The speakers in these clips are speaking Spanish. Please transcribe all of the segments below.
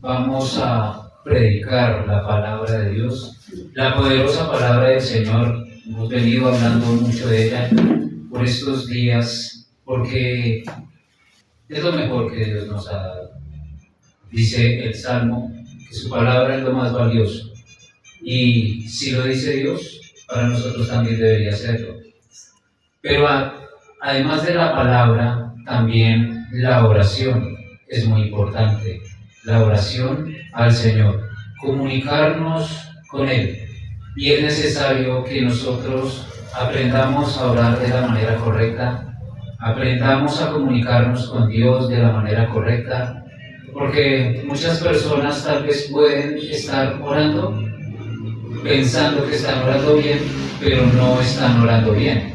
vamos a predicar la palabra de Dios, la poderosa palabra del Señor. Hemos venido hablando mucho de ella por estos días, porque es lo mejor que Dios nos ha dado. Dice el Salmo que su palabra es lo más valioso, y si lo dice Dios, para nosotros también debería serlo. Pero además de la palabra, también la oración es muy importante. La oración al Señor, comunicarnos con Él. Y es necesario que nosotros aprendamos a orar de la manera correcta, aprendamos a comunicarnos con Dios de la manera correcta, porque muchas personas tal vez pueden estar orando, pensando que están orando bien, pero no están orando bien.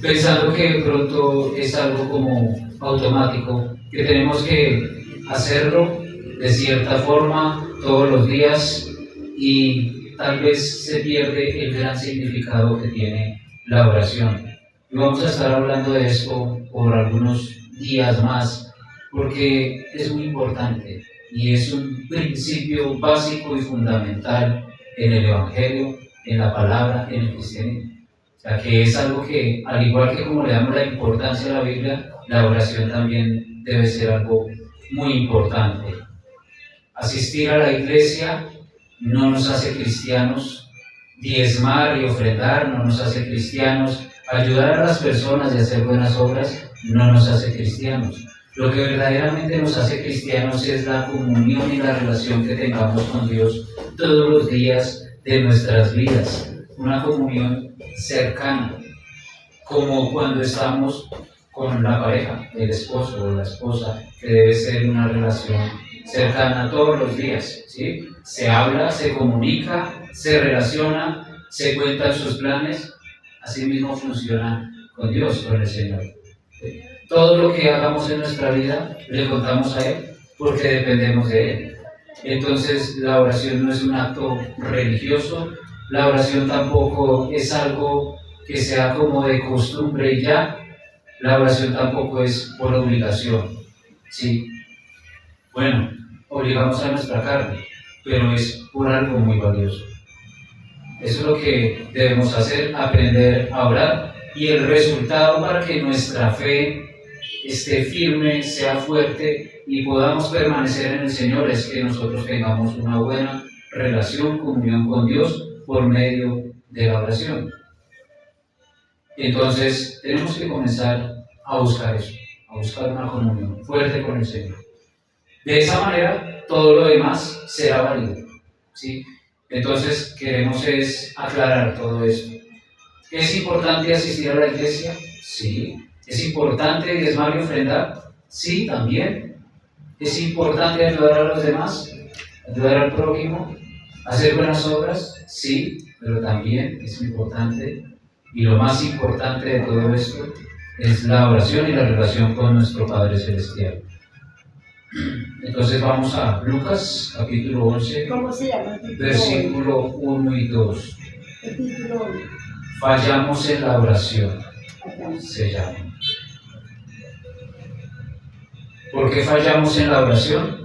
Pensando que de pronto es algo como automático, que tenemos que hacerlo de cierta forma todos los días, y tal vez se pierde el gran significado que tiene la oración. Y vamos a estar hablando de esto por algunos días más, porque es muy importante y es un principio básico y fundamental en el Evangelio, en la palabra, en el cristianismo. O sea, que es algo que, al igual que como le damos la importancia a la Biblia, la oración también debe ser algo muy importante. Asistir a la iglesia no nos hace cristianos, diezmar y ofrendar no nos hace cristianos, ayudar a las personas y hacer buenas obras no nos hace cristianos. Lo que verdaderamente nos hace cristianos es la comunión y la relación que tengamos con Dios todos los días de nuestras vidas. Una comunión cercana, como cuando estamos con la pareja, el esposo o la esposa, que debe ser una relación cercana todos los días, ¿sí? Se habla, se comunica, se relaciona, se cuentan sus planes. Así mismo funciona con Dios, con el Señor. Todo lo que hagamos en nuestra vida le contamos a Él, porque dependemos de Él. Entonces la oración no es un acto religioso, la oración tampoco es algo que sea como de costumbre y ya. La oración tampoco es por obligación, ¿sí? Bueno, obligamos a nuestra carne, pero es por algo muy valioso. Eso es lo que debemos hacer, aprender a orar, y el resultado para que nuestra fe esté firme, sea fuerte y podamos permanecer en el Señor es que nosotros tengamos una buena relación, comunión con Dios por medio de la oración. Entonces tenemos que comenzar a buscar eso, a buscar una comunión fuerte con el Señor. De esa manera todo lo demás será válido, ¿sí? Entonces queremos es aclarar todo esto. ¿Es importante asistir a la iglesia? Sí. ¿Es importante diezmar y ofrendar? Sí, también. ¿Es importante ayudar a los demás? ¿Ayudar al prójimo? ¿Hacer buenas obras? Sí, pero también es importante, y lo más importante de todo esto es la oración y la relación con nuestro Padre Celestial. Entonces vamos a Lucas, capítulo 11, ¿Cómo se llama? versículo 1 y 2. El título 1. Fallamos en la oración, se llama. ¿Por qué fallamos en la oración?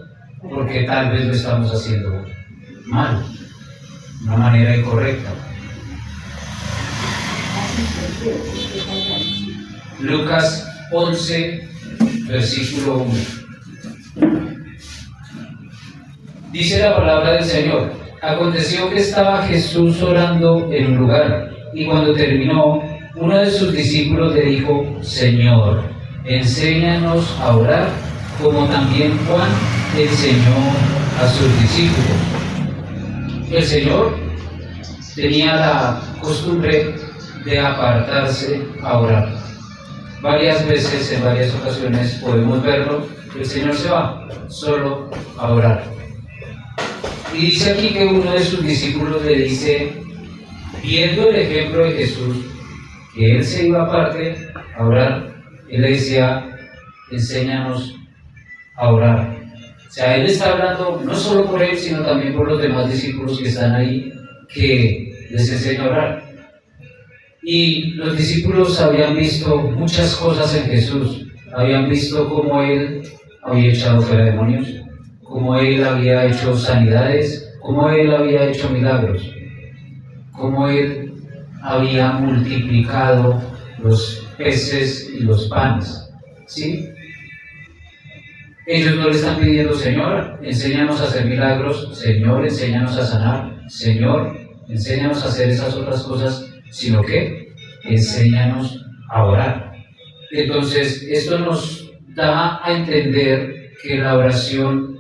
Porque tal vez lo estamos haciendo mal, de una manera incorrecta. Lucas 11, versículo 1. Dice la palabra del Señor: aconteció que estaba Jesús orando en un lugar, y cuando terminó, uno de sus discípulos le dijo: Señor, enséñanos a orar, como también Juan enseñó a sus discípulos. El Señor tenía la costumbre de apartarse a orar. Varias veces, en varias ocasiones, podemos verlo, el Señor se va solo a orar. Y dice aquí que uno de sus discípulos le dice, viendo el ejemplo de Jesús, que él se iba aparte a orar, él le decía, enséñanos a orar. O sea, él está hablando no solo por él, sino también por los demás discípulos que están ahí, que les enseña a orar. Y los discípulos habían visto muchas cosas en Jesús, habían visto cómo él había echado fuera demonios, cómo Él había hecho sanidades, cómo Él había hecho milagros, cómo Él había multiplicado los peces y los panes, ¿sí? Ellos no le están pidiendo, Señor, enséñanos a hacer milagros, Señor, enséñanos a sanar, Señor, enséñanos a hacer esas otras cosas, sino que enséñanos a orar. Entonces, esto nos da a entender que la oración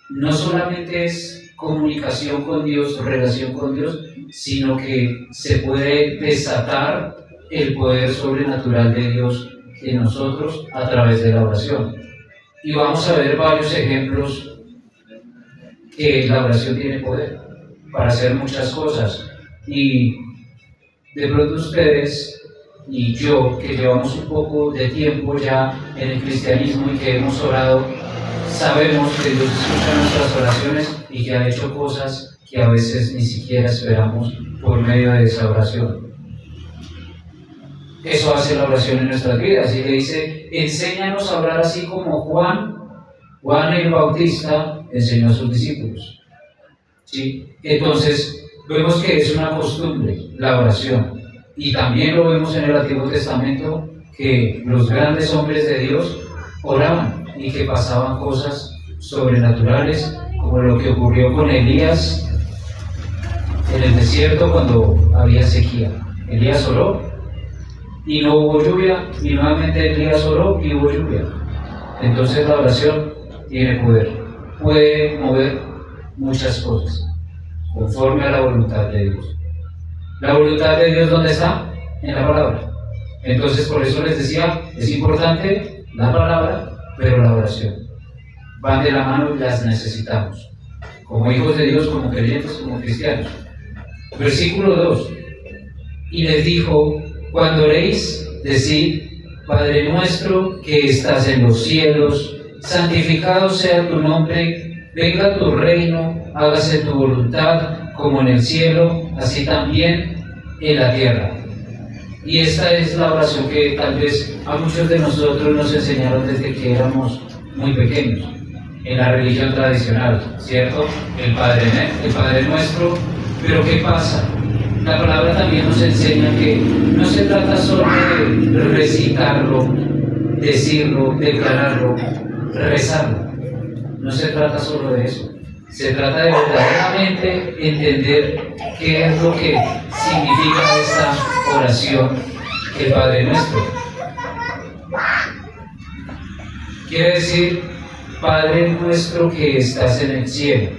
no solamente es comunicación con Dios, relación con Dios, sino que se puede desatar el poder sobrenatural de Dios en nosotros a través de la oración. Y vamos a ver varios ejemplos que la oración tiene poder para hacer muchas cosas. Y de pronto ustedes y yo, que llevamos un poco de tiempo ya en el cristianismo y que hemos orado, sabemos que Dios escucha nuestras oraciones y que ha hecho cosas que a veces ni siquiera esperamos por medio de esa oración. Eso hace la oración en nuestras vidas y le dice, enséñanos a orar así como Juan el Bautista enseñó a sus discípulos. ¿Sí? Entonces, vemos que es una costumbre la oración. Y también lo vemos en el Antiguo Testamento, que los grandes hombres de Dios oraban y que pasaban cosas sobrenaturales, como lo que ocurrió con Elías en el desierto cuando había sequía. Elías oró y no hubo lluvia, y nuevamente Elías oró y hubo lluvia. Entonces la oración tiene poder, puede mover muchas cosas conforme a la voluntad de Dios. ¿La voluntad de Dios dónde está? En la palabra. Entonces por eso les decía, es importante la palabra, pero la oración. Van de la mano y las necesitamos, como hijos de Dios, como creyentes, como cristianos. Versículo 2. Y les dijo, cuando oréis, decid, Padre nuestro que estás en los cielos, santificado sea tu nombre, venga tu reino, hágase tu voluntad, como en el cielo, así también en la tierra. Y esta es la oración que tal vez a muchos de nosotros nos enseñaron desde que éramos muy pequeños, en la religión tradicional, ¿cierto? El Padre Nuestro. Pero ¿qué pasa? La palabra también nos enseña que no se trata solo de recitarlo, decirlo, declararlo, rezarlo. No se trata solo de eso. Se trata de verdaderamente entender qué es lo que significa esta oración, el Padre Nuestro. Quiere decir, Padre nuestro que estás en el cielo.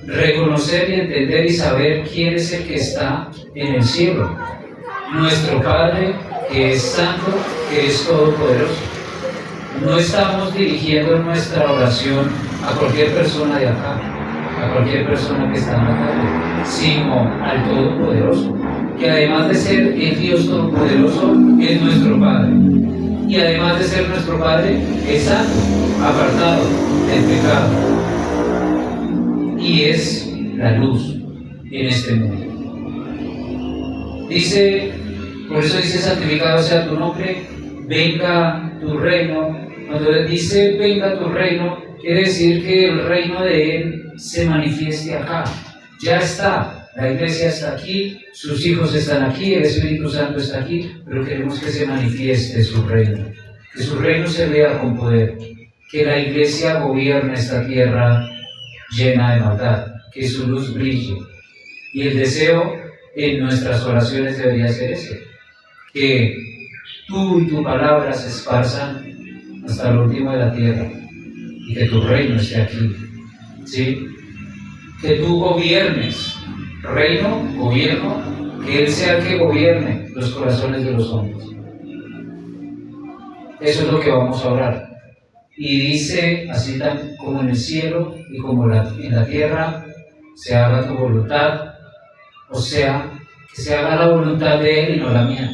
Reconocer y entender y saber quién es el que está en el cielo. Nuestro Padre que es santo, que es todopoderoso. No estamos dirigiendo nuestra oración a cualquier persona de acá, a cualquier persona que está en la calle, sino al Todopoderoso, que además de ser el Dios Todopoderoso, es nuestro Padre. Y además de ser nuestro Padre, es santo, apartado del pecado. Y es la luz en este mundo. Dice, por eso dice, santificado sea tu nombre, venga tu reino. Cuando dice venga tu reino, quiere decir que el reino de Él se manifieste acá. Ya está, la iglesia está aquí, sus hijos están aquí, el Espíritu Santo está aquí, pero queremos que se manifieste su reino, que su reino se vea con poder, que la iglesia gobierne esta tierra llena de maldad, que su luz brille. Y el deseo en nuestras oraciones debería ser ese, que tú y tu palabra se esparzan hasta lo último de la tierra y que tu reino esté aquí, ¿sí? Que tú gobiernes, reino, gobierno, que Él sea el que gobierne los corazones de los hombres. Eso es lo que vamos a orar. Y dice, así tan como en el cielo y como en la tierra, se haga tu voluntad, o sea, que se haga la voluntad de Él y no la mía.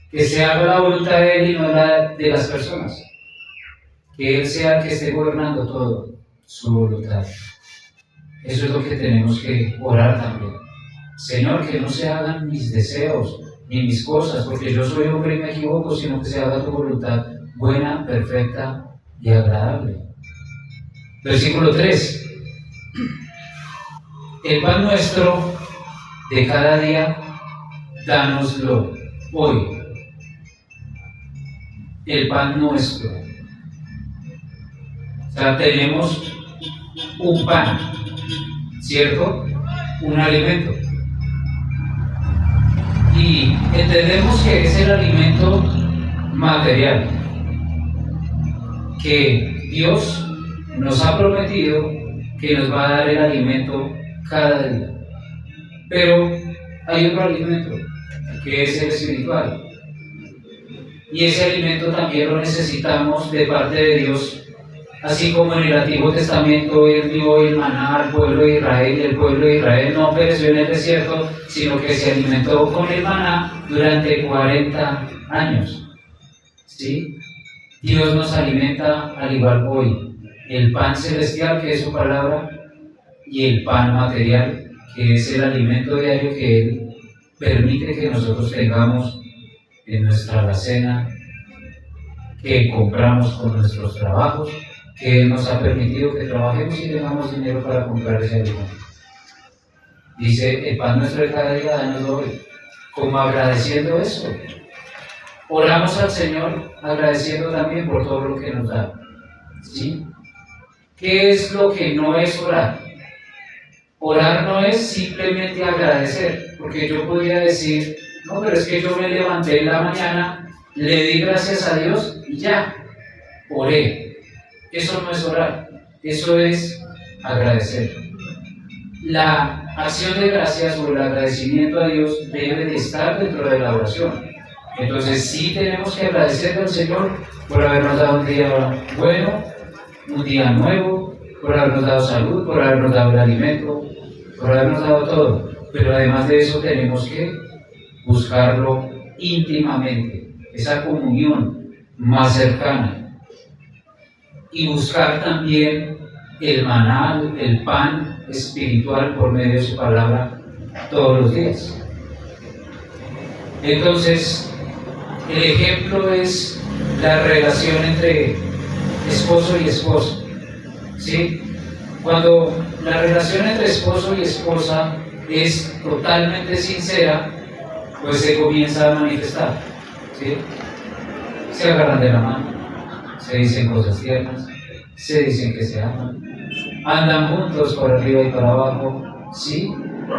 Que se haga la voluntad de Él y no la de las personas. Que Él sea el que esté gobernando todo, su voluntad. Eso es lo que tenemos que orar también. Señor, que no se hagan mis deseos ni mis cosas, porque yo soy hombre y me equivoco, sino que se haga tu voluntad buena, perfecta y agradable. Versículo 3. El pan nuestro de cada día, dánoslo hoy. El pan nuestro. O sea, tenemos un pan, ¿cierto? Un alimento. Y entendemos que es el alimento material que Dios nos ha prometido que nos va a dar el alimento cada día. Pero hay otro alimento que es el espiritual. Y ese alimento también lo necesitamos de parte de Dios. Así como en el Antiguo Testamento Él dio el maná al pueblo de Israel, y el pueblo de Israel no pereció en el desierto, sino que se alimentó con el maná durante 40 años. ¿Sí? Dios nos alimenta al igual hoy. El pan celestial, que es su palabra, y el pan material, que es el alimento diario que Él permite que nosotros tengamos en nuestra alacena, que compramos con nuestros trabajos, que Él nos ha permitido que trabajemos y tengamos dinero para comprar ese alimento. Dice, el pan nuestro de cada día, danoslo hoy. Como agradeciendo eso. Oramos al Señor agradeciendo también por todo lo que nos da. ¿Sí? ¿Qué es lo que no es orar? Orar no es simplemente agradecer, porque yo podría decir, no, pero es que yo me levanté en la mañana, le di gracias a Dios y ya, oré. Eso no es orar, eso es agradecer. La acción de gracias o el agradecimiento a Dios debe de estar dentro de la oración. Entonces sí tenemos que agradecerle al Señor por habernos dado un día bueno, un día nuevo, por habernos dado salud, por habernos dado el alimento, por habernos dado todo. Pero además de eso tenemos que buscarlo íntimamente, esa comunión más cercana. Y buscar también el maná, el pan espiritual por medio de su palabra todos los días. Entonces, el ejemplo es la relación entre esposo y esposa. ¿Sí? Cuando la relación entre esposo y esposa es totalmente sincera, pues se comienza a manifestar. ¿Sí? Se agarran de la mano, se dicen cosas tiernas, se dicen que se aman, andan juntos por arriba y para abajo, ¿sí?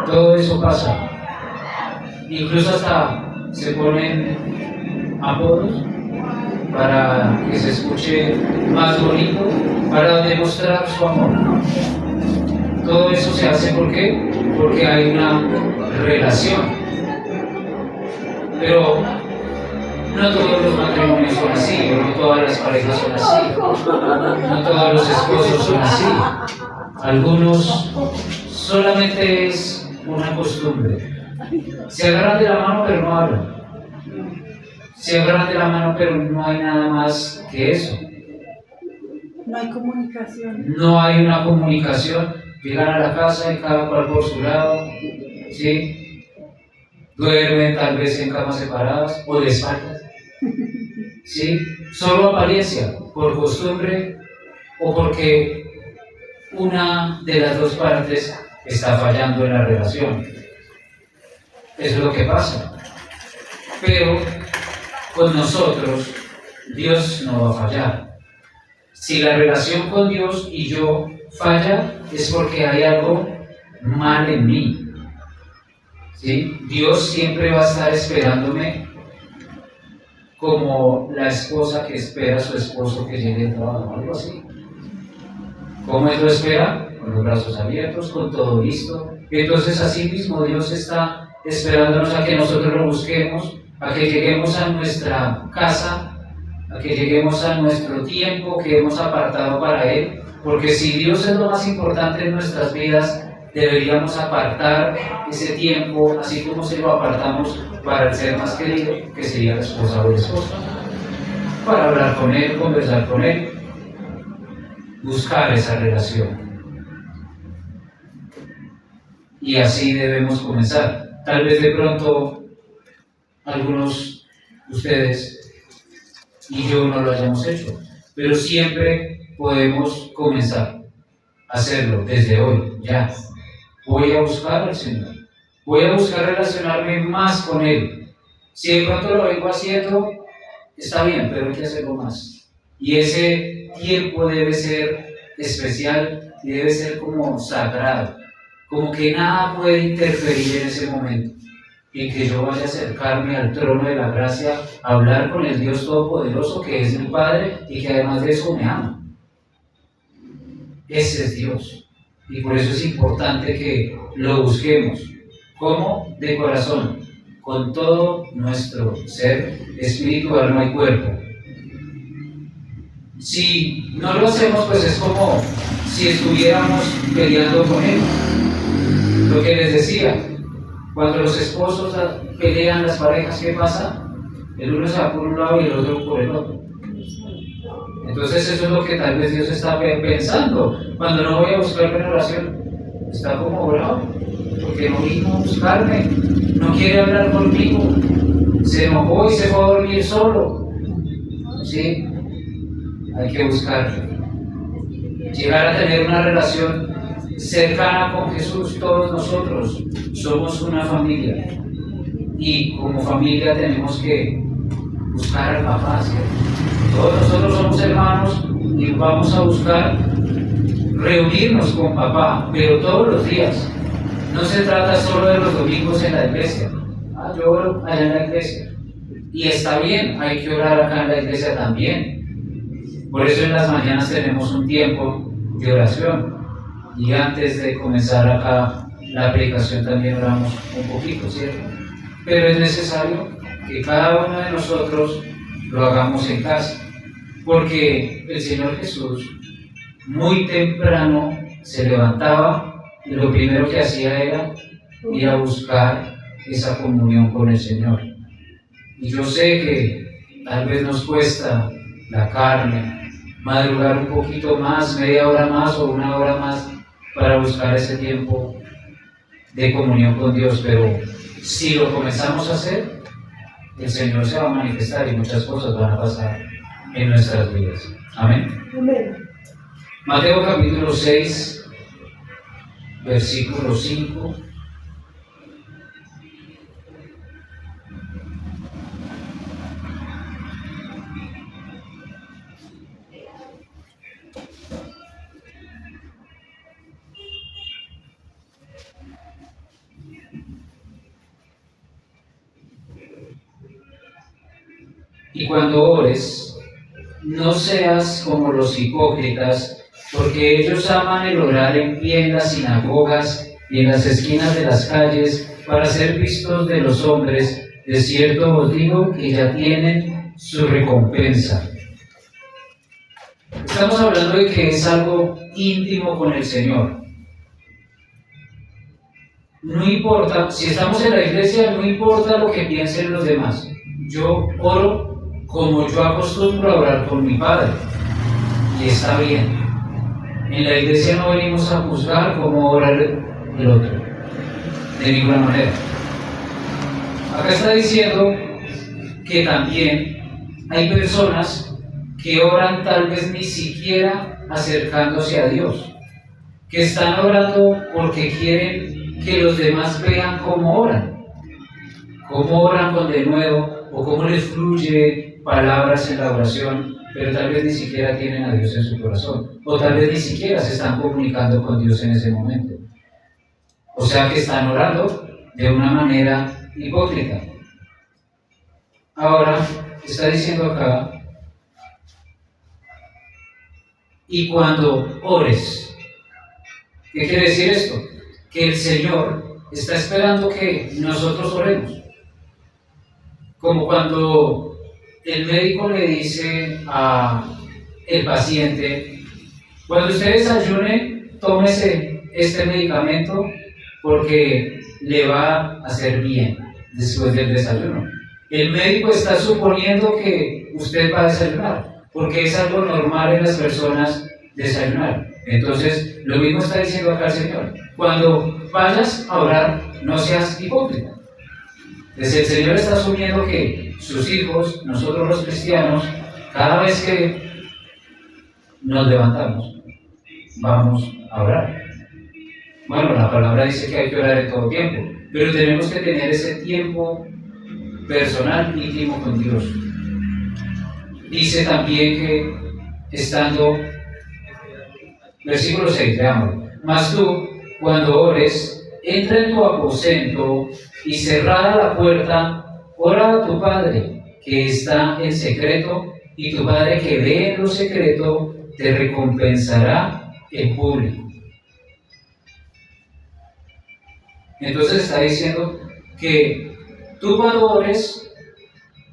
Todo eso pasa. Incluso hasta se ponen apodos para que se escuche más bonito, para demostrar su amor. Todo eso se hace ¿por qué? Porque hay una relación. Pero no todos los matrimonios son así, no todas las parejas son así, no todos los esposos son así. Algunos solamente es una costumbre. Se agarran de la mano pero no hablan. Se agarran de la mano pero no hay nada más que eso. No hay comunicación. No hay una comunicación. Llegan a la casa y cada cual por su lado, ¿sí? Duermen tal vez en camas separadas o de espaldas. ¿Sí? Solo apariencia, por costumbre o porque una de las dos partes está fallando en la relación. Eso es lo que pasa. Pero con nosotros, Dios no va a fallar. Si la relación con Dios y yo falla, es porque hay algo mal en mí. ¿Sí? Dios siempre va a estar esperándome como la esposa que espera a su esposo que llegue del trabajo, algo así. ¿Cómo él lo espera? Con los brazos abiertos, con todo listo. Entonces así mismo Dios está esperándonos a que nosotros lo busquemos, a que lleguemos a nuestra casa, a que lleguemos a nuestro tiempo que hemos apartado para Él, porque si Dios es lo más importante en nuestras vidas, deberíamos apartar ese tiempo, así como se lo apartamos para el ser más querido, que sería la esposa o el esposo, para hablar con Él, conversar con Él, buscar esa relación. Y así debemos comenzar. Tal vez de pronto algunos de ustedes y yo no lo hayamos hecho, pero siempre podemos comenzar. hacerlo desde hoy, ya. Voy a buscar al Señor. Voy a buscar relacionarme más con Él. Si de pronto lo vengo haciendo, está bien, pero hay que hacerlo más. Y ese tiempo debe ser especial y debe ser como sagrado, como que nada puede interferir en ese momento, y que yo vaya a acercarme al trono de la gracia, a hablar con el Dios Todopoderoso, que es mi Padre y que además de eso me ama. Ese es Dios, y por eso es importante que lo busquemos. ¿Cómo? De corazón, con todo nuestro ser, espíritu, alma y cuerpo. Si no lo hacemos, pues es como si estuviéramos peleando con Él. Lo que les decía, cuando los esposos pelean, las parejas, ¿qué pasa? El uno se va por un lado y el otro por el otro. Entonces eso es lo que tal vez Dios está pensando. Cuando no voy a buscarme en oración, está como bravo, porque no vino a buscarme, no quiere hablar conmigo, se enojó y se fue a dormir solo. ¿Sí? Hay que buscarlo. Llegar a tener una relación cercana con Jesús. Todos nosotros somos una familia, y como familia tenemos que buscar al papá, ¿cierto? Todos nosotros somos hermanos y vamos a buscar reunirnos con papá, pero todos los días. No se trata solo de los domingos en la iglesia. Yo oro allá en la iglesia, y está bien, hay que orar acá en la iglesia también. Por eso en las mañanas tenemos un tiempo de oración, y antes de comenzar acá la predicación también oramos un poquito, ¿cierto? Pero es necesario que cada uno de nosotros lo hagamos en casa, porque el Señor Jesús muy temprano se levantaba y lo primero que hacía era ir a buscar esa comunión con el Señor. Y yo sé que tal vez nos cuesta la carne madrugar un poquito más, media hora más o una hora más, para buscar ese tiempo de comunión con Dios, pero si lo comenzamos a hacer, el Señor se va a manifestar y muchas cosas van a pasar en nuestras vidas. Amén. Amén. Mateo capítulo 6, versículo 5. Y cuando ores, no seas como los hipócritas, porque ellos aman el orar en pie en las sinagogas y en las esquinas de las calles para ser vistos de los hombres. De cierto os digo que ya tienen su recompensa. Estamos hablando de que es algo íntimo con el Señor. No importa, si estamos en la iglesia, no importa lo que piensen los demás. Yo oro como yo acostumbro a orar con mi Padre, y está bien. En la iglesia no venimos a juzgar cómo ora el otro, de ninguna manera. Acá está diciendo que también hay personas que oran tal vez ni siquiera acercándose a Dios, que están orando porque quieren que los demás vean cómo oran con denuedo, o cómo les fluye palabras en la oración, pero tal vez ni siquiera tienen a Dios en su corazón, o tal vez ni siquiera se están comunicando con Dios en ese momento. O sea que están orando de una manera hipócrita. Ahora, está diciendo acá, y cuando ores, ¿qué quiere decir esto? Que el Señor está esperando que nosotros oremos. Como cuando el médico le dice al paciente, cuando usted desayune, tómese este medicamento porque le va a hacer bien después del desayuno. El médico está suponiendo que usted va a desayunar, porque es algo normal en las personas desayunar. Entonces, lo mismo está diciendo acá el Señor. Cuando vayas a orar, no seas hipócrita. Entonces, el Señor está asumiendo que sus hijos, nosotros los cristianos, cada vez que nos levantamos, vamos a orar. Bueno, la palabra dice que hay que orar en todo tiempo, pero tenemos que tener ese tiempo personal, íntimo con Dios. Dice también que estando, versículo 6, veamos, mas tú, cuando ores, entra en tu aposento y cerrada la puerta, ora a tu Padre que está en secreto, y tu Padre que ve en lo secreto te recompensará en público. Entonces está diciendo que tú cuando ores,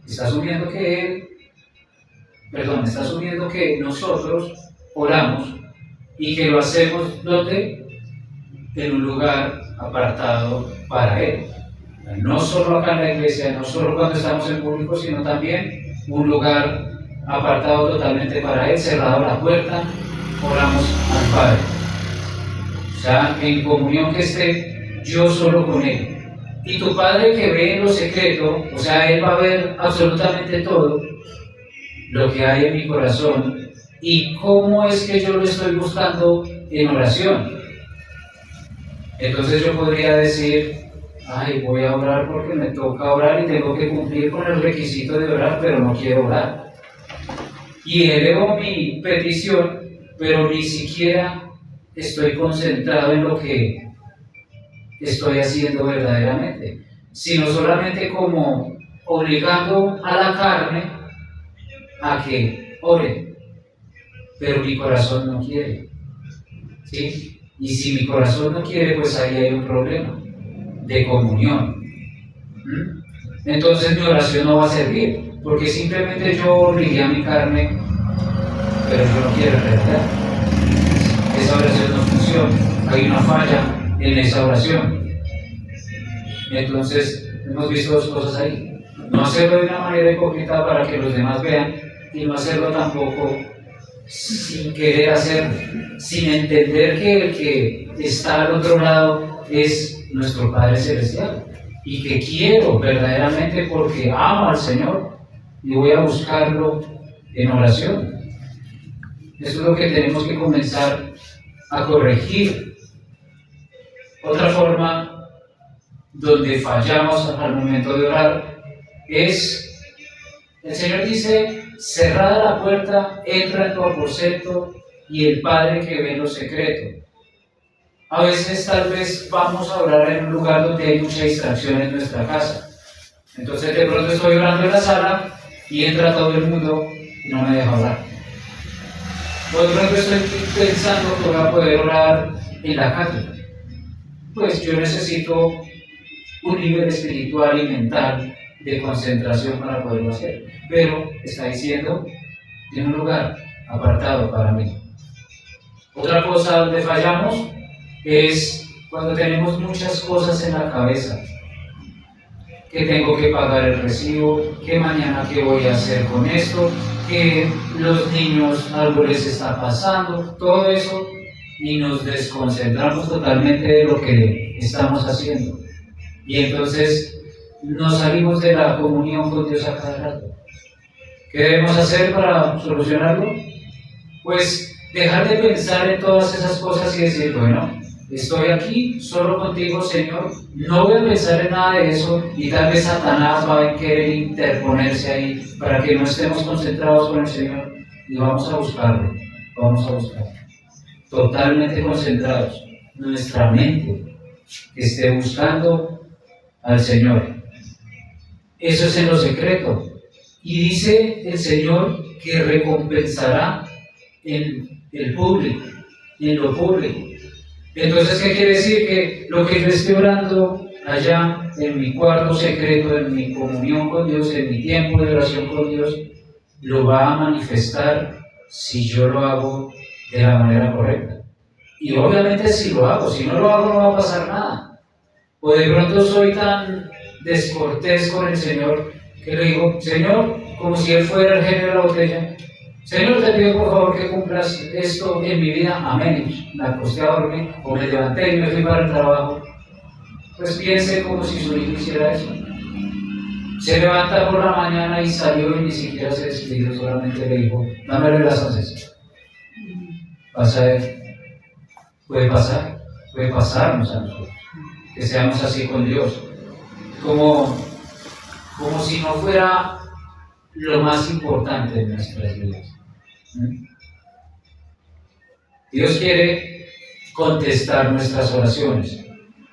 está asumiendo que nosotros oramos y que lo hacemos ¿dónde? En un lugar apartado para Él. No solo acá en la iglesia, no solo cuando estamos en público, sino también un lugar apartado totalmente para Él, cerrado la puerta, oramos al Padre. O sea, en comunión que esté yo solo con Él. Y tu Padre que ve en lo secreto, o sea, Él va a ver absolutamente todo lo que hay en mi corazón y cómo es que yo lo estoy buscando en oración. Entonces yo podría decir, ay, voy a orar porque me toca orar y tengo que cumplir con el requisito de orar, pero no quiero orar. Y elevo mi petición, pero ni siquiera estoy concentrado en lo que estoy haciendo verdaderamente, sino solamente como obligando a la carne a que ore, pero mi corazón no quiere, ¿sí? Y si mi corazón no quiere, pues ahí hay un problema de comunión. Entonces mi oración no va a servir, porque simplemente yo obligué a mi carne, pero yo no quiero en realidad. Esa oración no funciona, hay una falla en esa oración. Entonces hemos visto dos cosas ahí: no hacerlo de una manera hipócrita para que los demás vean, y no hacerlo tampoco sin querer hacerlo, sin entender que el que está al otro lado es nuestro Padre Celestial y que quiero verdaderamente porque amo al Señor y voy a buscarlo en oración. Eso es lo que tenemos que comenzar a corregir. Otra forma donde fallamos al momento de orar es, el Señor dice, cerrada la puerta, entra en tu aposento y el Padre que ve en lo secreto. A veces tal vez vamos a orar en un lugar donde hay mucha distracción en nuestra casa. Entonces de pronto estoy orando en la sala y entra todo el mundo y no me deja orar. O de pronto estoy pensando que voy a poder orar en la cátedra. Pues yo necesito un nivel espiritual y mental de concentración para poderlo hacer. Pero está diciendo, en un lugar apartado para mí. Otra cosa donde fallamos es cuando tenemos muchas cosas en la cabeza. Que tengo que pagar el recibo, que mañana qué voy a hacer con esto, que los niños algo les está pasando, todo eso, y nos desconcentramos totalmente de lo que estamos haciendo. Y entonces nos salimos de la comunión con Dios a cada rato. ¿Qué debemos hacer para solucionarlo? Pues dejar de pensar en todas esas cosas y decir, bueno, estoy aquí solo contigo, Señor, no voy a pensar en nada de eso, y tal vez Satanás va a querer interponerse ahí para que no estemos concentrados con el Señor, y vamos a buscarlo, totalmente concentrados, nuestra mente que esté buscando al Señor. Eso es en lo secreto, y dice el Señor que recompensará en el público, en lo público. Entonces, ¿qué quiere decir? Que lo que yo esté orando allá en mi cuarto secreto, en mi comunión con Dios, en mi tiempo de oración con Dios, lo va a manifestar si yo lo hago de la manera correcta. Y obviamente si lo hago, si no lo hago no va a pasar nada. O de pronto soy tan descortés con el Señor que le digo, Señor, como si Él fuera el genio de la botella, Señor, te pido por favor que cumplas esto en mi vida, amén. Me acosté a dormir, o me levanté y me fui para el trabajo. Pues piense como si su hijo hiciera eso. Se levanta por la mañana y salió y ni siquiera se despidió, solamente le dijo, dame las 11. Vas a ver. puede pasarnos a nosotros, que seamos así con Dios, como si no fuera lo más importante de nuestras vidas. Dios quiere contestar nuestras oraciones,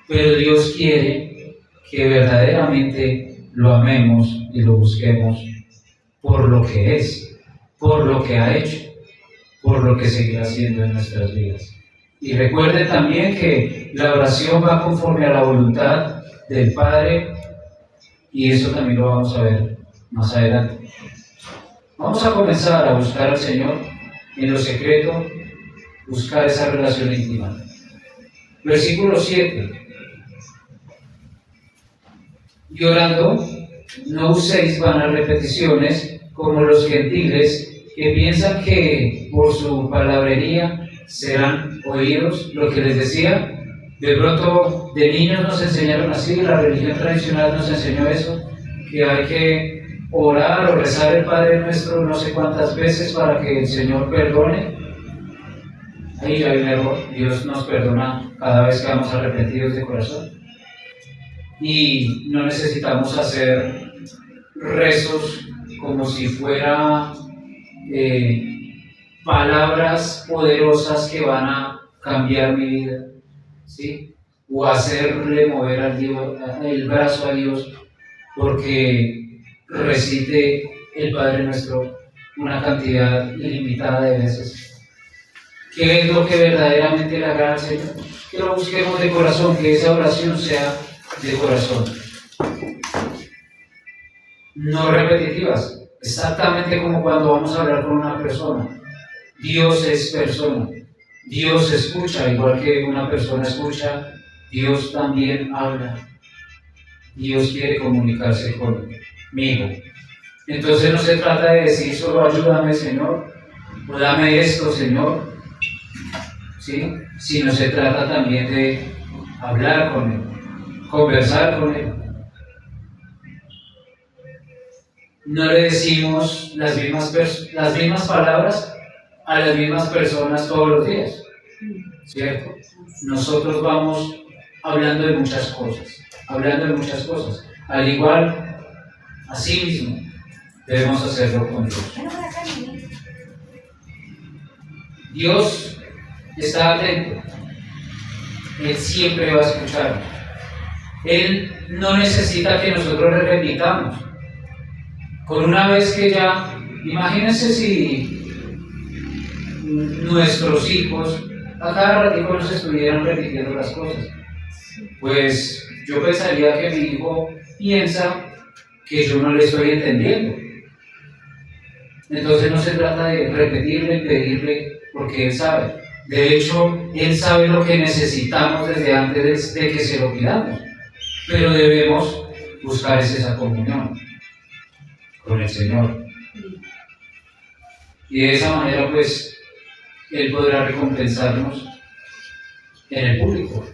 pero Dios quiere que verdaderamente lo amemos y lo busquemos por lo que es, por lo que ha hecho, por lo que seguirá haciendo en nuestras vidas. Y recuerden también que la oración va conforme a la voluntad del Padre, y eso también lo vamos a ver más adelante. Vamos a comenzar a buscar al Señor en lo secreto, buscar esa relación íntima. Versículo 7. Y orando, no uséis vanas repeticiones como los gentiles, que piensan que por su palabrería serán oídos. Lo que les decía, de pronto de niños nos enseñaron así, la religión tradicional nos enseñó eso, que hay que orar o rezar el Padre Nuestro no sé cuántas veces para que el Señor perdone. Ahí hay un error. Dios nos perdona cada vez que vamos arrepentidos de corazón, y no necesitamos hacer rezos como si fuera palabras poderosas que van a cambiar mi vida, ¿sí? O hacerle mover al Dios, el brazo a Dios porque recite el Padre Nuestro una cantidad ilimitada de veces. ¿Qué es lo que verdaderamente le agrada al Señor? Que lo busquemos de corazón, que esa oración sea de corazón, no repetitivas, exactamente como cuando vamos a hablar con una persona. Dios es persona, Dios escucha, igual que una persona escucha, Dios también habla. Dios quiere comunicarse conmigo. Entonces no se trata de decir solo ayúdame, Señor, o dame esto, Señor, ¿sí? Sino se trata también de hablar con Él, conversar con Él. No le decimos las mismas palabras a las mismas personas todos los días, ¿cierto? Nosotros vamos hablando de muchas cosas, al igual, así mismo, debemos hacerlo con Dios. Dios está atento, Él siempre va a escucharnos. Él no necesita que nosotros le repitamos. Con una vez que ya, imagínense si nuestros hijos a cada ratito nos estuvieran repitiendo las cosas. Pues yo pensaría que mi hijo piensa que yo no le estoy entendiendo. Entonces no se trata de repetirle y pedirle, porque Él sabe. De hecho, Él sabe lo que necesitamos desde antes de que se lo pidamos. Pero debemos buscar esa comunión con el Señor. Y de esa manera, pues, Él podrá recompensarnos en el público.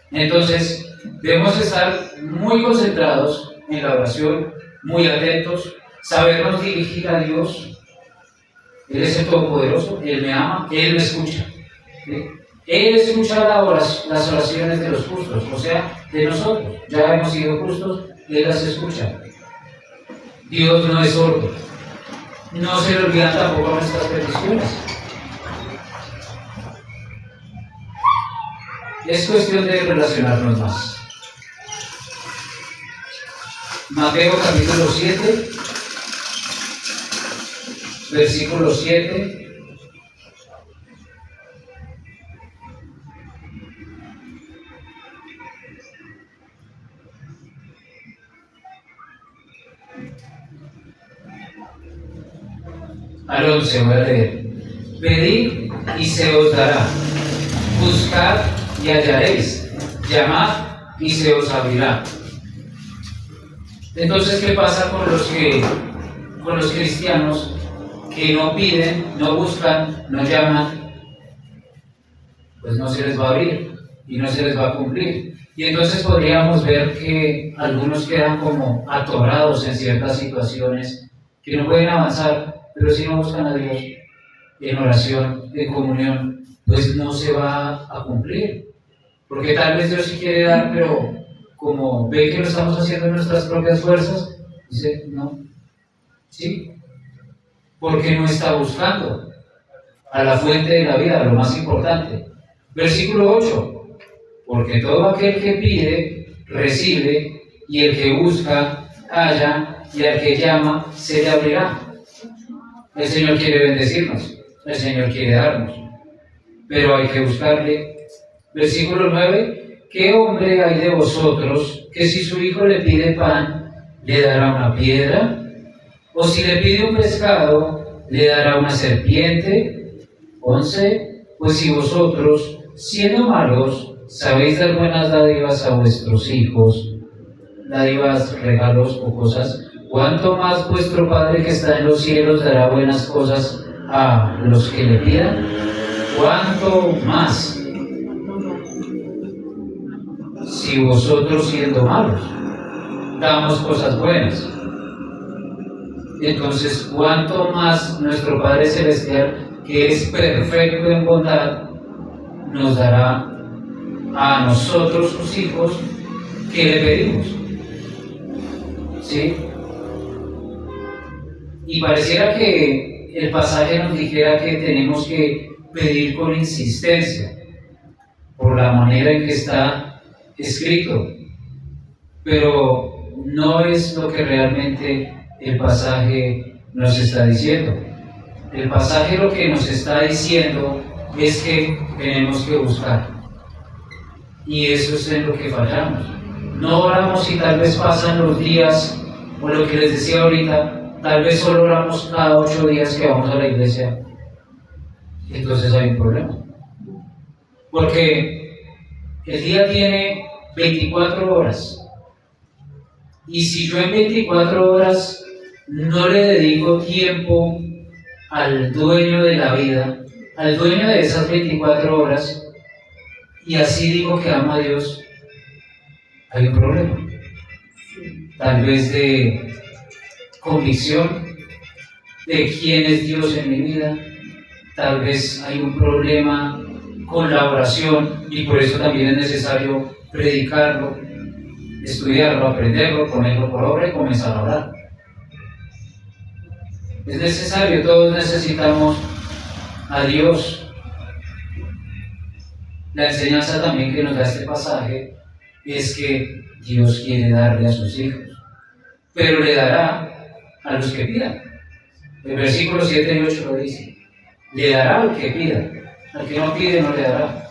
Entonces, debemos estar muy concentrados en la oración, muy atentos, sabernos dirigir a Dios. Él es el Todopoderoso, Él me ama, Él me escucha, ¿sí? Él escucha las oraciones de los justos, o sea, de nosotros. Ya hemos sido justos, Él las escucha. Dios no es sordo, no se le olvidan tampoco nuestras peticiones. Es cuestión de relacionarnos más. Mateo capítulo 7, versículo 7. Al 11 voy a leer. Pedid y se os dará, buscad y hallaréis, llamad y se os abrirá. Entonces, ¿qué pasa con los cristianos que no piden, no buscan, no llaman? Pues no se les va a abrir y no se les va a cumplir. Y entonces podríamos ver que algunos quedan como atorados en ciertas situaciones, que no pueden avanzar, pero si no buscan a Dios en oración, en comunión, pues no se va a cumplir. Porque tal vez Dios sí quiere dar, pero como ve que lo estamos haciendo en nuestras propias fuerzas, dice, no, ¿sí? Porque no está buscando a la fuente de la vida, lo más importante. Versículo 8. Porque todo aquel que pide, recibe, y el que busca, halla, y al que llama, se le abrirá. El Señor quiere bendecirnos, el Señor quiere darnos, pero hay que buscarle. Versículo 9. ¿Qué hombre hay de vosotros que si su hijo le pide pan, le dará una piedra? ¿O si le pide un pescado, le dará una serpiente? 11. Pues si vosotros, siendo malos, sabéis dar buenas dádivas a vuestros hijos, dádivas, regalos o cosas, ¿cuánto más vuestro Padre que está en los cielos dará buenas cosas a los que le pidan? ¿Cuánto más? Si vosotros, siendo malos, damos cosas buenas, entonces ¿cuánto más nuestro Padre Celestial, que es perfecto en bondad, nos dará a nosotros, sus hijos, que le pedimos? ¿Sí? Y pareciera que el pasaje nos dijera que tenemos que pedir con insistencia, por la manera en que está escrito, pero no es lo que realmente el pasaje nos está diciendo. El pasaje lo que nos está diciendo es que tenemos que buscar, y eso es en lo que fallamos. No oramos y tal vez pasan los días, o lo que les decía ahorita, tal vez solo oramos cada 8 días que vamos a la iglesia. Entonces hay un problema, porque el día tiene 24 horas, y si yo en 24 horas no le dedico tiempo al dueño de la vida, al dueño de esas 24 horas, y así digo que amo a Dios, hay un problema. Tal vez de convicción de quién es Dios en mi vida, tal vez hay un problema con la oración, y por eso también es necesario predicarlo, estudiarlo, aprenderlo, ponerlo por obra y comenzar a orar. Es necesario, todos necesitamos a Dios. La enseñanza también que nos da este pasaje es que Dios quiere darle a sus hijos, pero le dará a los que pidan. El versículo 7 y 8 lo dice: le dará al que pida, al que no pide no le dará.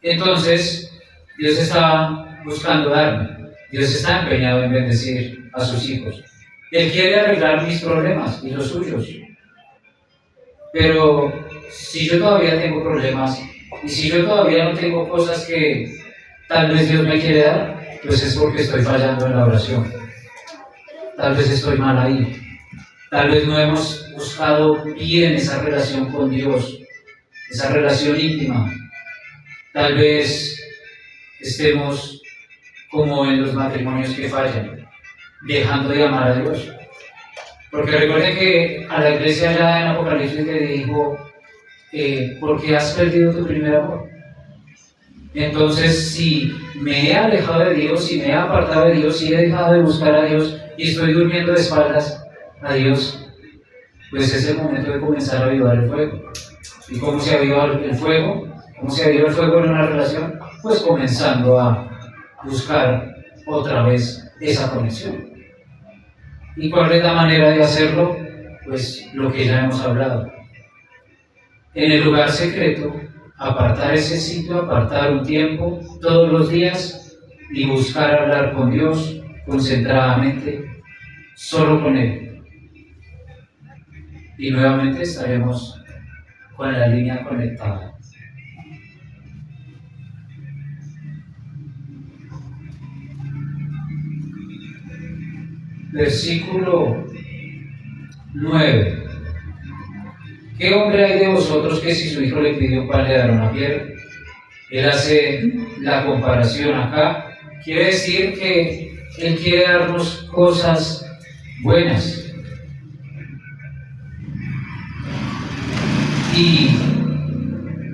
Entonces, Dios está buscando darme, Dios está empeñado en bendecir a sus hijos. Él quiere arreglar mis problemas y los suyos. Pero si yo todavía tengo problemas, y si yo todavía no tengo cosas que tal vez Dios me quiere dar, pues es porque estoy fallando en la oración. Tal vez estoy mal ahí. Tal vez no hemos buscado bien esa relación con Dios, esa relación íntima. Tal vez estemos como en los matrimonios que fallan, dejando de amar a Dios. Porque recuerden que a la iglesia ya en Apocalipsis le dijo, porque has perdido tu primer amor. Entonces, si me he alejado de Dios, si me he apartado de Dios, si he dejado de buscar a Dios y estoy durmiendo de espaldas a Dios, pues es el momento de comenzar a avivar el fuego. ¿Y cómo se aviva el fuego? ¿Cómo se aviva el fuego en una relación? Pues comenzando a buscar otra vez esa conexión. ¿Y cuál es la manera de hacerlo? Pues lo que ya hemos hablado. En el lugar secreto, apartar ese sitio, apartar un tiempo todos los días y buscar hablar con Dios concentradamente, solo con Él. Y nuevamente estaremos con la línea conectada. Versículo 9. ¿Qué hombre hay de vosotros que si su hijo le pidió pan le dará una piedra? Él hace la comparación acá. Quiere decir que Él quiere darnos cosas buenas. y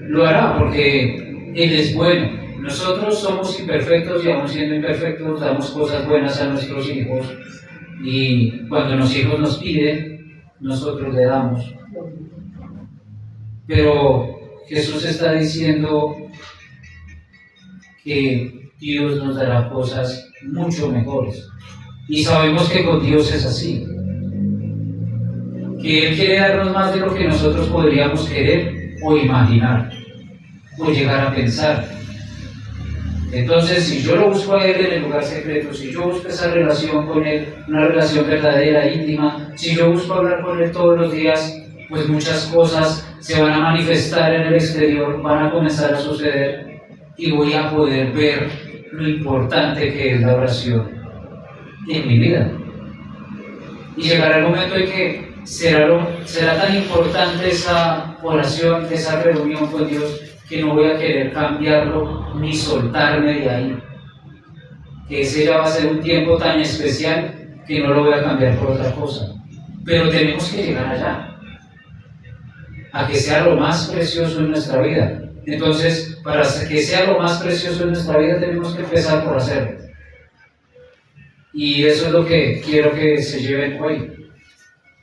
lo hará porque Él es bueno. Nosotros somos imperfectos y aún siendo imperfectos damos cosas buenas a nuestros hijos, y cuando los hijos nos piden, nosotros le damos. Pero Jesús está diciendo que Dios nos dará cosas mucho mejores. Y sabemos que con Dios es así. Que Él quiere darnos más de lo que nosotros podríamos querer o imaginar o llegar a pensar. Entonces, si yo lo busco a Él en el lugar secreto, si yo busco esa relación con Él, una relación verdadera, íntima, si yo busco hablar con Él todos los días, pues muchas cosas se van a manifestar en el exterior, van a comenzar a suceder y voy a poder ver lo importante que es la oración en mi vida. Y llegará el momento en que será tan importante esa oración, esa reunión con Dios, que no voy a querer cambiarlo ni soltarme de ahí. Que ese ya va a ser un tiempo tan especial que no lo voy a cambiar por otra cosa. Pero tenemos que llegar allá, a que sea lo más precioso en nuestra vida. Entonces, para que sea lo más precioso en nuestra vida, tenemos que empezar por hacerlo. Y eso es lo que quiero que se lleven hoy.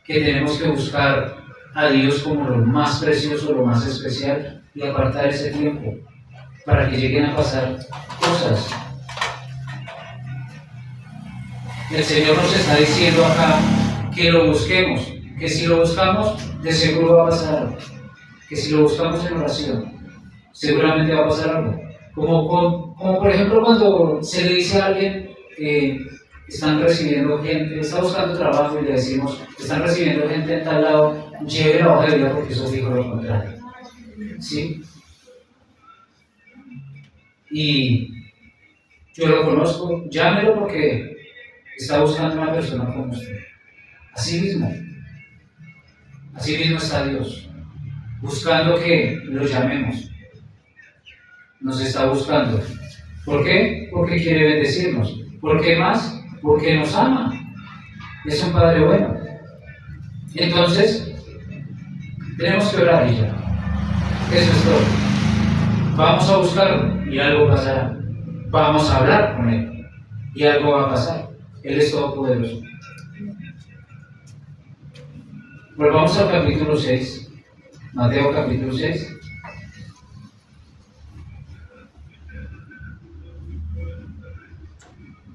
Que tenemos que buscar a Dios como lo más precioso, lo más especial, y apartar ese tiempo para que lleguen a pasar cosas. El Señor nos está diciendo acá que lo busquemos, que si lo buscamos, de seguro va a pasar algo. Que si lo buscamos en oración, seguramente va a pasar algo. Como por ejemplo cuando se le dice a alguien que están recibiendo gente, está buscando trabajo y le decimos, están recibiendo gente en tal lado, lleve la hoja de vida porque eso dijo lo contrario. ¿Sí? Y yo lo conozco, llámelo porque está buscando una persona como usted. Así mismo está Dios, buscando que lo llamemos. Nos está buscando. ¿Por qué? Porque quiere bendecirnos. ¿Por qué más? Porque nos ama. Es un Padre bueno. Entonces, tenemos que orar y ya. Eso es todo. Vamos a buscarlo y algo pasará. Vamos a hablar con Él y algo va a pasar. Él es todopoderoso. Volvamos al capítulo 6. Mateo capítulo 6.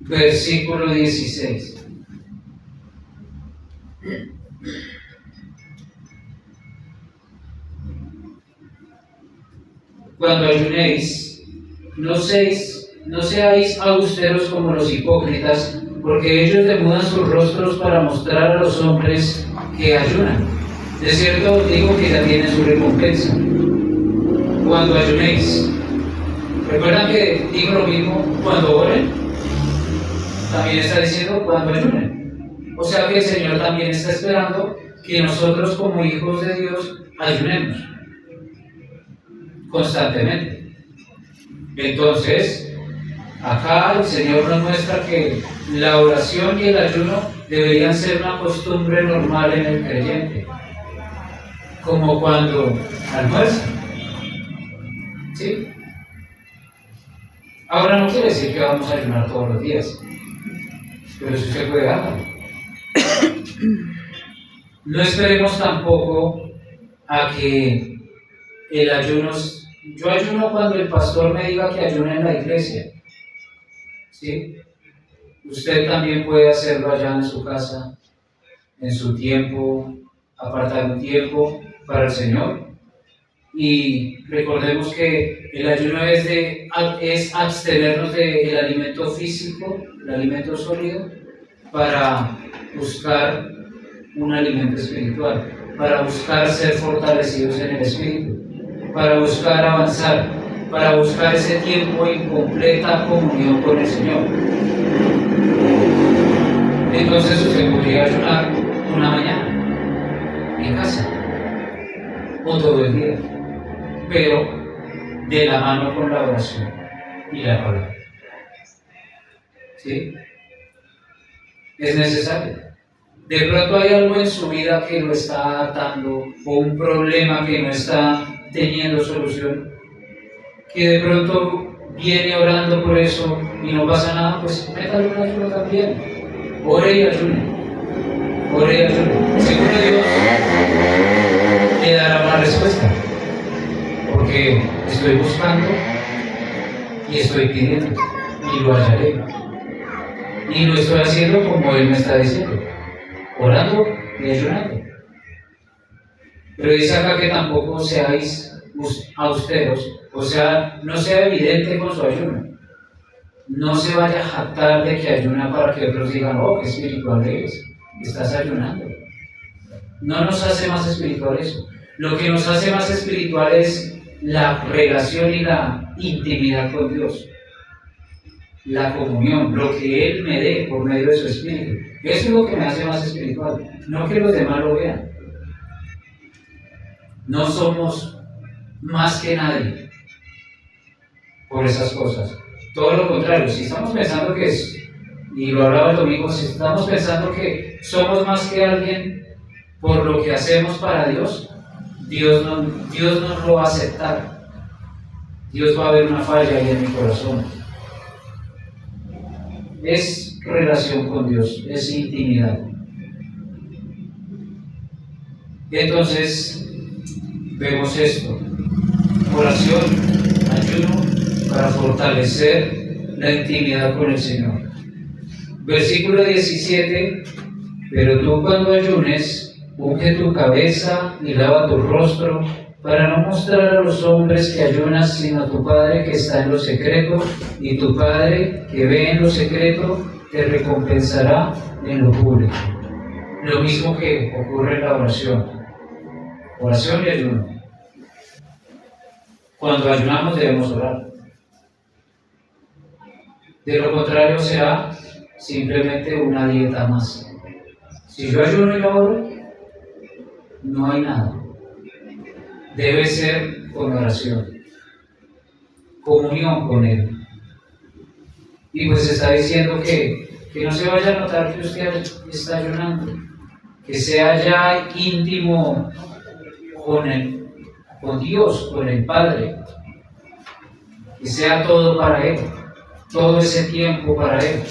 Versículo 16. Cuando ayunéis, no seáis austeros como los hipócritas, porque ellos demudan sus rostros para mostrar a los hombres que ayunan. De cierto os digo que ya tienen su recompensa. Cuando ayunéis, ¿recuerdan que digo lo mismo cuando oren? También está diciendo cuando ayunen. O sea que el Señor también está esperando que nosotros como hijos de Dios ayunemos constantemente. Entonces, acá el Señor nos muestra que la oración y el ayuno deberían ser una costumbre normal en el creyente, como cuando almuerzan. ¿Sí? Ahora no quiere decir que vamos a ayunar todos los días, pero si usted puede hacerlo. No esperemos tampoco a que el ayuno. Yo ayuno cuando el pastor me diga que ayune en la iglesia. ¿Sí? Usted también puede hacerlo allá en su casa, en su tiempo, apartar un tiempo para el Señor. Y recordemos que el ayuno es abstenernos del alimento físico, el alimento sólido, para buscar un alimento espiritual, para buscar ser fortalecidos en el espíritu, para buscar avanzar, para buscar ese tiempo en completa comunión con el Señor. Entonces usted podría ayunar una mañana en casa o todo el día, pero de la mano con la oración y la palabra. ¿Sí? Es necesario. De pronto hay algo en su vida que lo está atando o un problema que no está teniendo solución, que de pronto viene orando por eso y no pasa nada, pues métale un ayuno también. Ore y ayune. Ore y ayune. Seguro Dios le dará una respuesta, porque estoy buscando y estoy pidiendo y lo hallaré. Y lo estoy haciendo como Él me está diciendo, orando y ayunando. Pero dice acá que tampoco seáis austeros, o sea, no sea evidente con su ayuno. No se vaya a jactar de que ayuna para que otros digan, oh, qué espiritual eres, estás ayunando. No nos hace más espiritual eso. Lo que nos hace más espiritual es la relación y la intimidad con Dios. La comunión, lo que Él me dé por medio de su Espíritu. Eso es lo que me hace más espiritual, no que los demás lo vean. No somos más que nadie por esas cosas. Todo lo contrario, si estamos pensando que es, y lo hablaba el domingo, si estamos pensando que somos más que alguien por lo que hacemos para Dios, Dios nos lo va a aceptar. Dios va a ver una falla ahí en mi corazón. Es relación con Dios, es intimidad. Entonces, vemos esto: oración, ayuno para fortalecer la intimidad con el Señor. Versículo 17: pero tú cuando ayunes, unge tu cabeza y lava tu rostro, para no mostrar a los hombres que ayunas, sino a tu Padre que está en lo secreto, y tu Padre que ve en lo secreto te recompensará en lo público. Lo mismo que ocurre en la oración. Oración y ayuno. Cuando ayunamos debemos orar. De lo contrario será simplemente una dieta más. Si yo ayuno y no oro, no hay nada. Debe ser con oración, comunión con Él. Y pues está diciendo que no se vaya a notar que usted está ayunando, que sea ya íntimo con Él, con Dios, con el Padre, que sea todo para Él, todo ese tiempo para Él.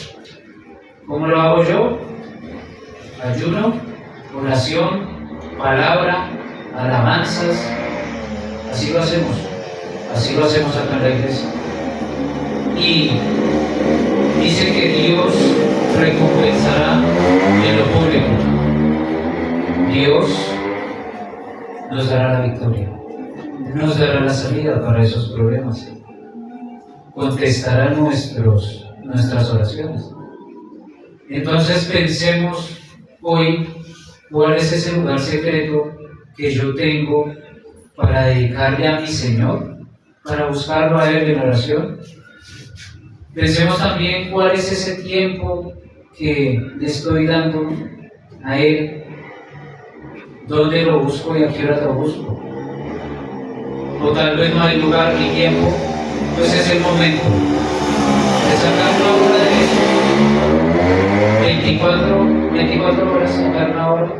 ¿Cómo lo hago yo? Ayuno, oración, palabra, alabanzas. Así lo hacemos acá en la iglesia. Y dice que Dios recompensará en lo público. Dios nos dará la victoria, nos dará la salida para esos problemas, contestará nuestras oraciones. Entonces pensemos hoy cuál es ese lugar secreto que yo tengo para dedicarle a mi Señor, para buscarlo a Él en oración. Pensemos también cuál es ese tiempo que le estoy dando a Él, dónde lo busco y a qué hora lo busco. O tal vez no hay lugar ni tiempo, pues es el momento de sacar una hora de eso, 24 horas, sacar una hora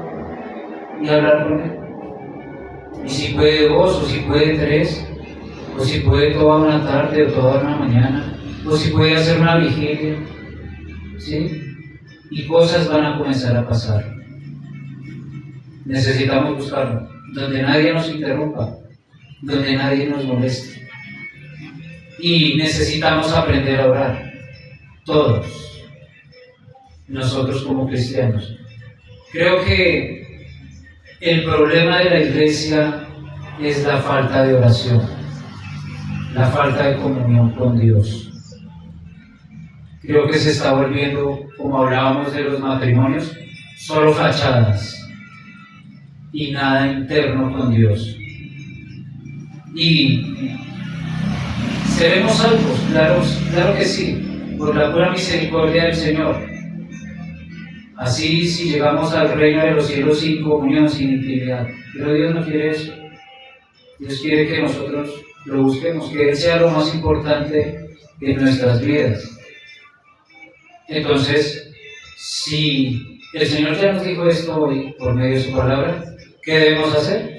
y hablar con Él. Y si puede 2, o si puede 3, o si puede toda una tarde o toda una mañana, o si puede hacer una vigilia, ¿sí? Y cosas van a comenzar a pasar. Necesitamos buscarlo, donde nadie nos interrumpa, donde nadie nos moleste. Y necesitamos aprender a orar, todos, nosotros como cristianos. Creo que el problema de la iglesia es la falta de oración, la falta de comunión con Dios. Creo que se está volviendo, como hablábamos de los matrimonios, solo fachadas y nada interno con Dios. Y seremos salvos, claro que sí, por la pura misericordia del Señor. Así, si llegamos al reino de los cielos sin comunión, sin intimidad. Pero Dios no quiere eso. Dios quiere que nosotros lo busquemos, que Él sea lo más importante en nuestras vidas. Entonces, si El Señor ya nos dijo esto hoy por medio de su palabra. ¿Qué debemos hacer?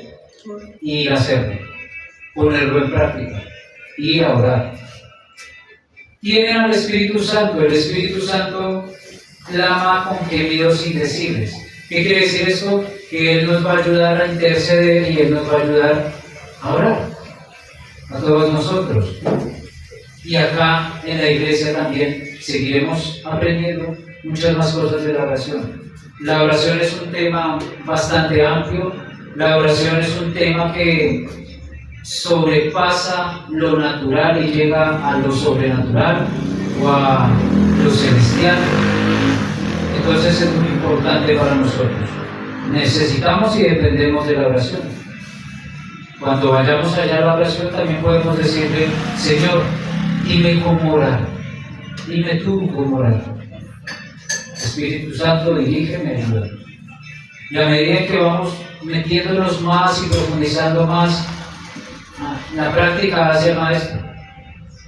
Ir a hacerlo, ponerlo en práctica, ir a orar. Tienen al Espíritu Santo. El Espíritu Santo clama con gemidos indecibles. ¿Qué quiere decir esto? Que Él nos va a ayudar a interceder y Él nos va a ayudar a orar a todos nosotros. Y acá en la iglesia también seguiremos aprendiendo muchas más cosas de la oración. La oración es un tema bastante amplio. La oración es un tema que sobrepasa lo natural y llega a lo sobrenatural o a lo celestial. Entonces es muy importante para nosotros. Necesitamos y dependemos de la oración. Cuando vayamos allá a la oración también podemos decirle: Señor, dime cómo orar, dime tú cómo orar. Espíritu Santo, dirígeme, ayuda. Y a medida que vamos metiéndonos más y profundizando más, la práctica hace maestro.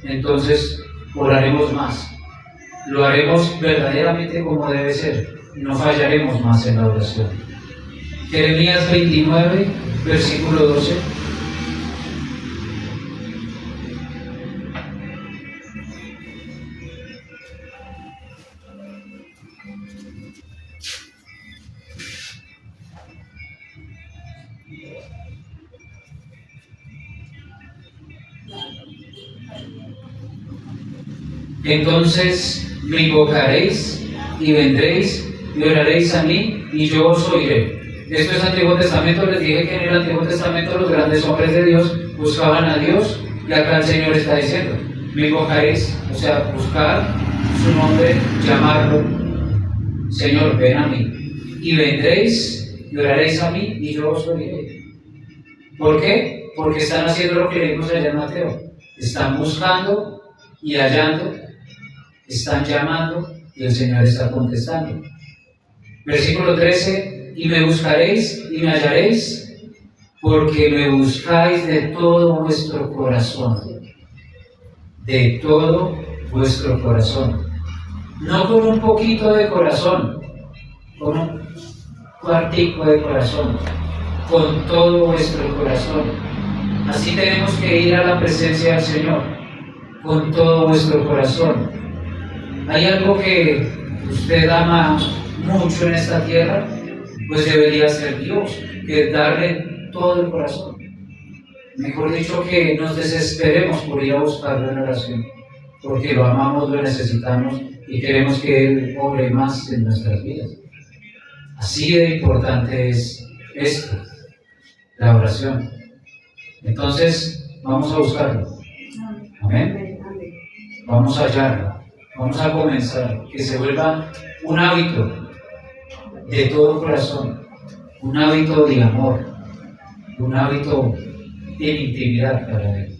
Entonces oraremos más, lo haremos verdaderamente como debe ser, no fallaremos más en la oración. Jeremías 29, versículo 12. Entonces me invocaréis y vendréis y oraréis a mí y yo os oiré. Esto es Antiguo Testamento. Les dije que en el Antiguo Testamento los grandes hombres de Dios buscaban a Dios, y acá el Señor está diciendo: me invocaréis, o sea, buscar su nombre, llamarlo. Señor, ven a mí, y vendréis y oraréis a mí y yo os oiré. ¿Por qué? Porque están haciendo lo que leímos allá en Mateo. Están buscando y hallando, están llamando y el Señor está contestando. Versículo 13: y me buscaréis y me hallaréis, porque me buscáis de todo vuestro corazón. De todo vuestro corazón. No con un poquito de corazón, con un cuartico de corazón, con todo vuestro corazón. Así tenemos que ir a la presencia del Señor, con todo vuestro corazón. ¿Hay algo que usted ama mucho en esta tierra? Pues debería ser Dios, que darle todo el corazón. Mejor dicho, que nos desesperemos por ir a buscarlo en oración, porque lo amamos, lo necesitamos y queremos que Él obre más en nuestras vidas. Así de importante es esto, la oración. Entonces, vamos a buscarlo. Amén. Vamos a hallarlo. Vamos a comenzar, que se vuelva un hábito de todo corazón, un hábito de amor, un hábito de intimidad para Él.